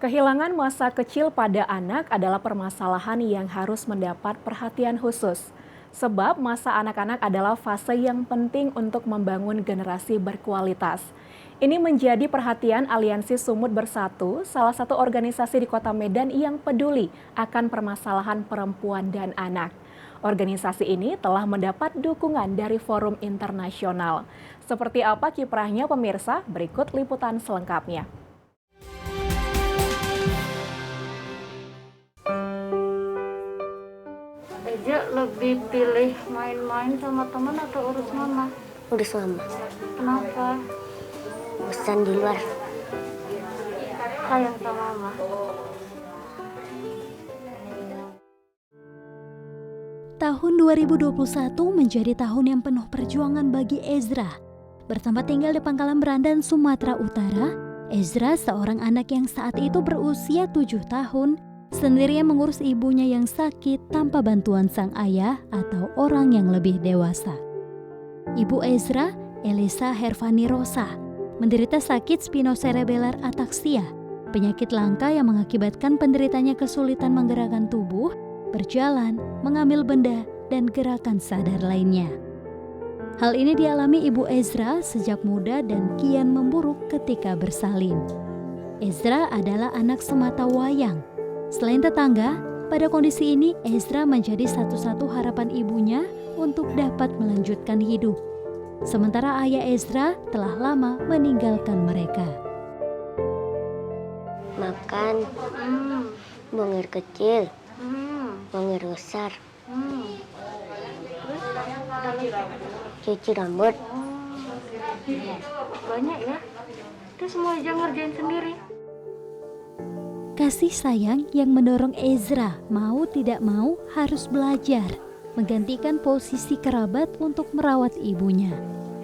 Kehilangan masa kecil pada anak adalah permasalahan yang harus mendapat perhatian khusus. Sebab masa anak-anak adalah fase yang penting untuk membangun generasi berkualitas. Ini menjadi perhatian Aliansi Sumut Bersatu, salah satu organisasi di Kota Medan yang peduli akan permasalahan perempuan dan anak. Organisasi ini telah mendapat dukungan dari forum internasional. Seperti apa kiprahnya pemirsa? Berikut liputan selengkapnya. Eja lebih pilih main-main sama teman atau urus mama? Urus mama, Kenapa? bosan di luar. Sayang sama mama. Tahun 2021 menjadi tahun yang penuh perjuangan bagi Ezra. Bertempat tinggal di Pangkalan Berandan, Sumatera Utara, Ezra, seorang anak yang saat itu berusia 7 tahun, sendirian mengurus ibunya yang sakit tanpa bantuan sang ayah atau orang yang lebih dewasa. Ibu Ezra, Elisa Hervani Rosa, menderita sakit spinocerebellar ataxia, penyakit langka yang mengakibatkan penderitanya kesulitan menggerakkan tubuh, berjalan, mengambil benda, dan gerakan sadar lainnya. Hal ini dialami ibu Ezra sejak muda dan kian memburuk ketika bersalin. Ezra adalah anak semata wayang. Selain tetangga, pada kondisi ini Ezra menjadi satu-satu harapan ibunya untuk dapat melanjutkan hidup. Sementara ayah Ezra telah lama meninggalkan mereka. Makan, buang air kecil, buang air besar, cuci rambut. Banyak ya? Itu semua Eja ngerjain sendiri. Kasih sayang yang mendorong Ezra mau tidak mau harus belajar, menggantikan posisi kerabat untuk merawat ibunya.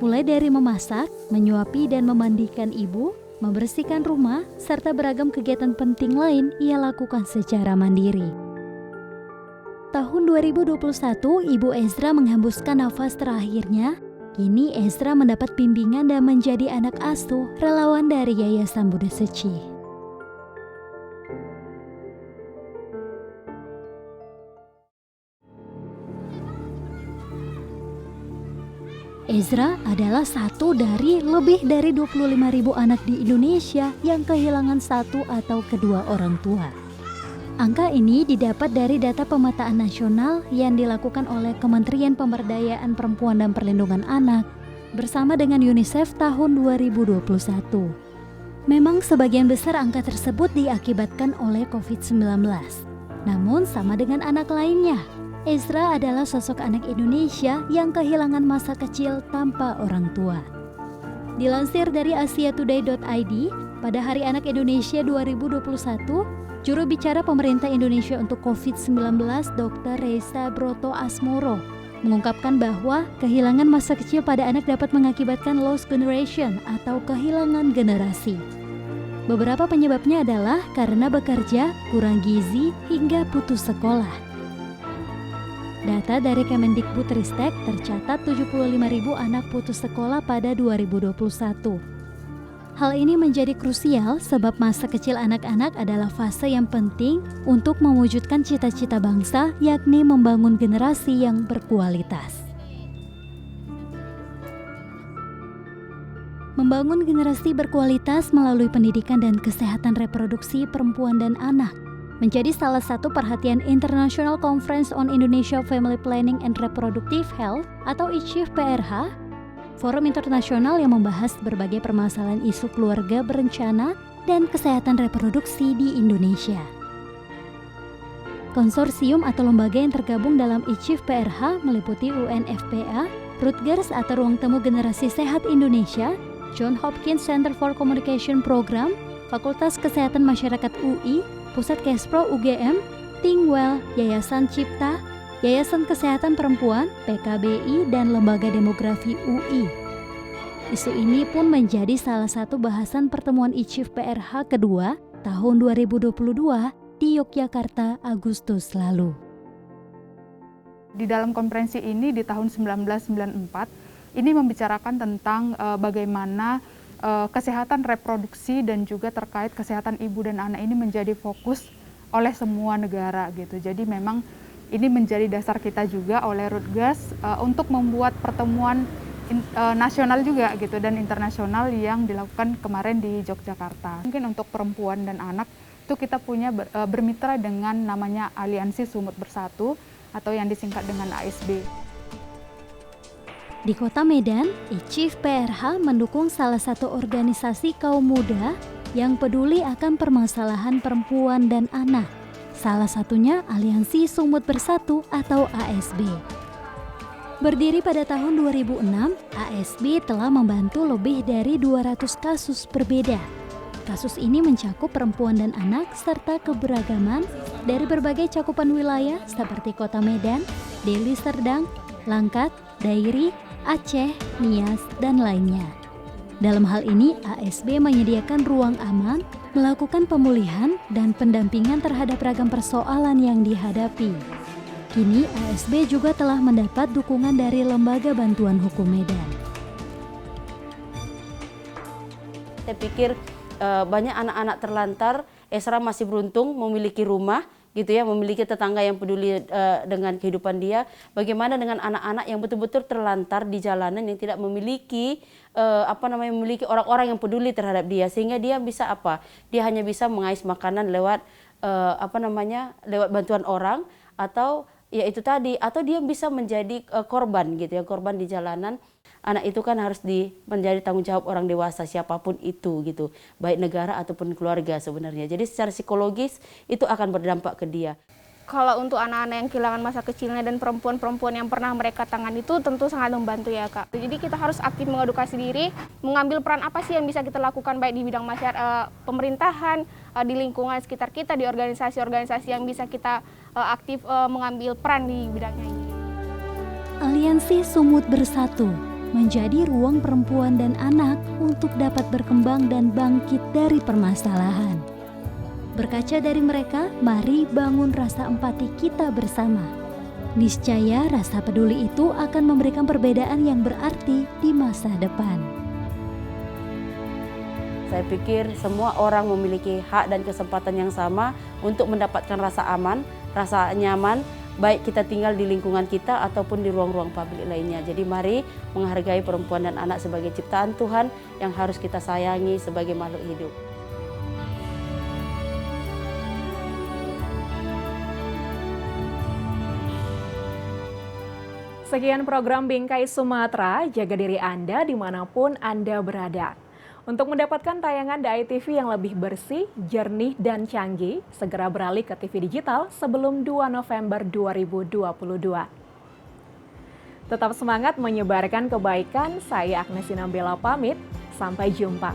Mulai dari memasak, menyuapi dan memandikan ibu, membersihkan rumah, serta beragam kegiatan penting lain ia lakukan secara mandiri. Tahun 2021, Ibu Ezra menghembuskan nafas terakhirnya. Kini Ezra mendapat bimbingan dan menjadi anak asuh relawan dari Yayasan Bunda Seci. Ezra adalah satu dari lebih dari 25.000 anak di Indonesia yang kehilangan satu atau kedua orang tua. Angka ini didapat dari data pemetaan nasional yang dilakukan oleh Kementerian Pemberdayaan Perempuan dan Perlindungan Anak bersama dengan UNICEF tahun 2021. Memang sebagian besar angka tersebut diakibatkan oleh COVID-19. Namun sama dengan anak lainnya, Ezra adalah sosok anak Indonesia yang kehilangan masa kecil tanpa orang tua. Dilansir dari asiatoday.id, pada Hari Anak Indonesia 2021, juru bicara pemerintah Indonesia untuk COVID-19, Dr. Reza Broto Asmoro, mengungkapkan bahwa kehilangan masa kecil pada anak dapat mengakibatkan lost generation atau kehilangan generasi. Beberapa penyebabnya adalah karena bekerja, kurang gizi, hingga putus sekolah. Data dari Kemendikbudristek tercatat 75.000 anak putus sekolah pada 2021. Hal ini menjadi krusial sebab masa kecil anak-anak adalah fase yang penting untuk mewujudkan cita-cita bangsa, yakni membangun generasi yang berkualitas. Membangun generasi berkualitas melalui pendidikan dan kesehatan reproduksi perempuan dan anak menjadi salah satu perhatian International Conference on Indonesia Family Planning and Reproductive Health atau ICIF-PRH, forum internasional yang membahas berbagai permasalahan isu keluarga berencana dan kesehatan reproduksi di Indonesia. Konsorsium atau lembaga yang tergabung dalam ICIF-PRH meliputi UNFPA, Rutgers atau Ruang Temu Generasi Sehat Indonesia, John Hopkins Center for Communication Program, Fakultas Kesehatan Masyarakat UI, Pusat Kespro UGM, Tingwell, Yayasan Cipta, Yayasan Kesehatan Perempuan, PKBI, dan Lembaga Demografi UI. Isu ini pun menjadi salah satu bahasan pertemuan ICIF-PRH kedua tahun 2022 di Yogyakarta Agustus lalu. Di dalam konferensi ini di tahun 1994, ini membicarakan tentang bagaimana kesehatan reproduksi dan juga terkait kesehatan ibu dan anak ini menjadi fokus oleh semua negara gitu. Jadi memang ini menjadi dasar kita juga oleh Rutgas untuk membuat pertemuan nasional juga gitu dan internasional yang dilakukan kemarin di Yogyakarta. Mungkin untuk perempuan dan anak itu kita punya bermitra dengan namanya Aliansi Sumut Bersatu atau yang disingkat dengan ASB. Di Kota Medan, ICIF PRH mendukung salah satu organisasi kaum muda yang peduli akan permasalahan perempuan dan anak. Salah satunya Aliansi Sumut Bersatu atau ASB. Berdiri pada tahun 2006, ASB telah membantu lebih dari 200 kasus berbeda. Kasus ini mencakup perempuan dan anak serta keberagaman dari berbagai cakupan wilayah seperti Kota Medan, Deli Serdang, Langkat, Dairi, Aceh, Nias, dan lainnya. Dalam hal ini, ASB menyediakan ruang aman, melakukan pemulihan dan pendampingan terhadap ragam persoalan yang dihadapi. Kini, ASB juga telah mendapat dukungan dari Lembaga Bantuan Hukum Medan. Saya pikir banyak anak-anak terlantar, Esra masih beruntung memiliki rumah, gitu ya, memiliki tetangga yang peduli dengan kehidupan dia. Bagaimana dengan anak-anak yang betul-betul terlantar di jalanan yang tidak memiliki memiliki orang-orang yang peduli terhadap dia, sehingga dia bisa dia hanya bisa mengais makanan lewat lewat bantuan orang, atau ya itu tadi, atau dia bisa menjadi korban gitu ya, korban di jalanan. Anak itu kan harus menjadi tanggung jawab orang dewasa siapapun itu gitu, baik negara ataupun keluarga sebenarnya. Jadi secara psikologis itu akan berdampak ke dia. Kalau untuk anak-anak yang kehilangan masa kecilnya dan perempuan-perempuan yang pernah mereka tangani itu tentu sangat membantu ya Kak. Jadi kita harus aktif mengedukasi diri, mengambil peran apa sih yang bisa kita lakukan baik di bidang masyarakat, pemerintahan, di lingkungan sekitar kita, di organisasi-organisasi yang bisa kita aktif mengambil peran di bidangnya ini. Aliansi Sumut Bersatu menjadi ruang perempuan dan anak untuk dapat berkembang dan bangkit dari permasalahan. Berkaca dari mereka, mari bangun rasa empati kita bersama. Niscaya rasa peduli itu akan memberikan perbedaan yang berarti di masa depan. Saya pikir semua orang memiliki hak dan kesempatan yang sama untuk mendapatkan rasa aman, rasa nyaman, baik kita tinggal di lingkungan kita ataupun di ruang-ruang publik lainnya. Jadi mari menghargai perempuan dan anak sebagai ciptaan Tuhan yang harus kita sayangi sebagai makhluk hidup. Sekian program Bingkai Sumatera, jaga diri Anda dimanapun Anda berada. Untuk mendapatkan tayangan DAI TV yang lebih bersih, jernih, dan canggih, segera beralih ke TV digital sebelum 2 November 2022. Tetap semangat menyebarkan kebaikan, saya Agnes Sinambela pamit, sampai jumpa.